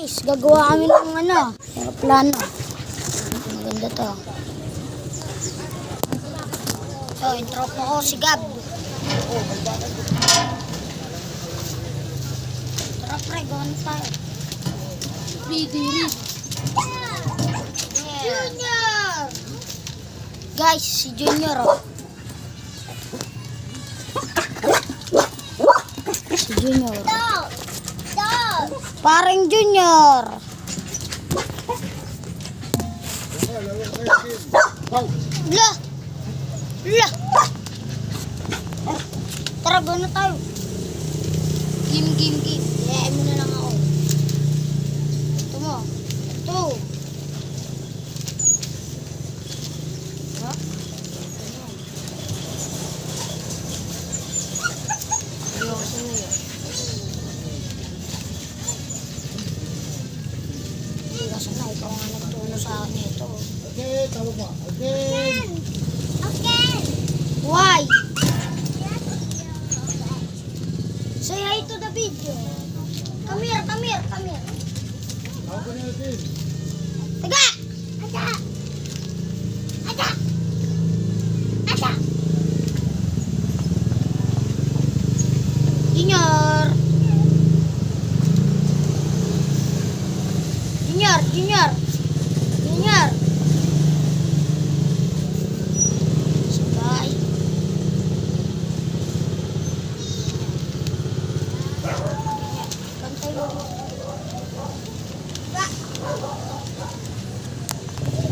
Guys, gagawa kami ng aeroplano. Maganda to. So, intro po ko si Gab. Tara pre, gawin tayo. Junior! Guys, si Junior oh. Si Junior. Parang Junior. Lah. Lah. Tara, go na tayo. Game. Yeah, mo na lang ako. Ito mo. Ito. Ha? Ayoko sa iyo. Kasi na, ikaw nga nagtuno sa akin ito. Okay, tawag mo. Okay. Why? Say hi to the video. Come here. Tawag ko na natin. Taga! Junior. Sabay. Bantay mo.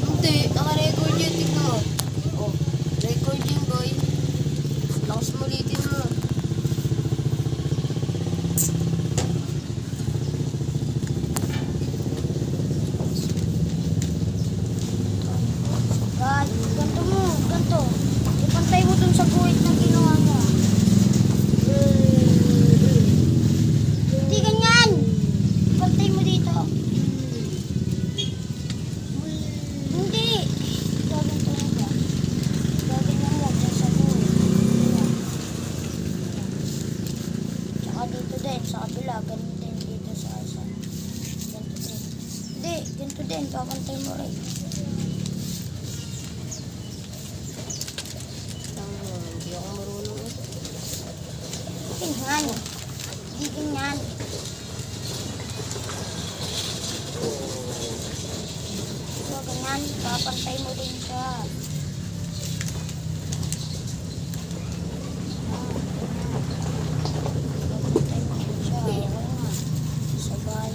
Hindi, naka-record yun. Tingnan mo. Oh, record yun, boy. Lakas mo ulitin mo. Ganto. Ipantay mo dun sa guhit na ginawa mo. Hindi ganyan. Ipantay mo dito. Hindi. Gaganto mo ba? Gaganyan mo dyan sa guhit. Tsaka dito din, sa kabila. Ganun din dito sa asa. Ganto din. Hindi, ganto din. Papantay mo rin. Hindi ganyan. So, ganyan. Papantay mo din siya. Papantay mo din siya. Sabay.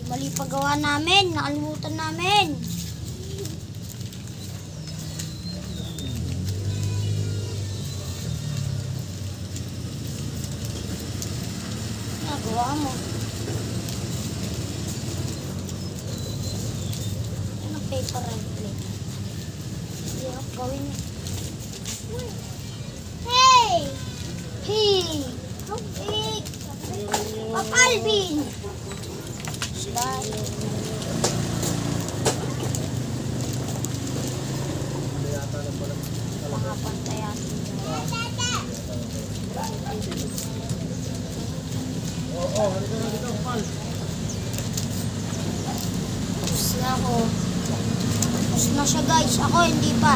Mali paggawa namin, nakalimutan namin. Nagawa mo. Ano paper and plate? Hindi ako gawin. Hey! Alvin! Slide. Pangapantayan. Halika na dito, Pal. Tapos na ako. Tapos na siya guys. Ako hindi pa.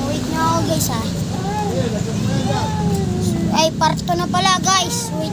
Wait nyo ako guys ha. Okay, lagyan mo na yan. Ay, part 2 na pala guys. Wait.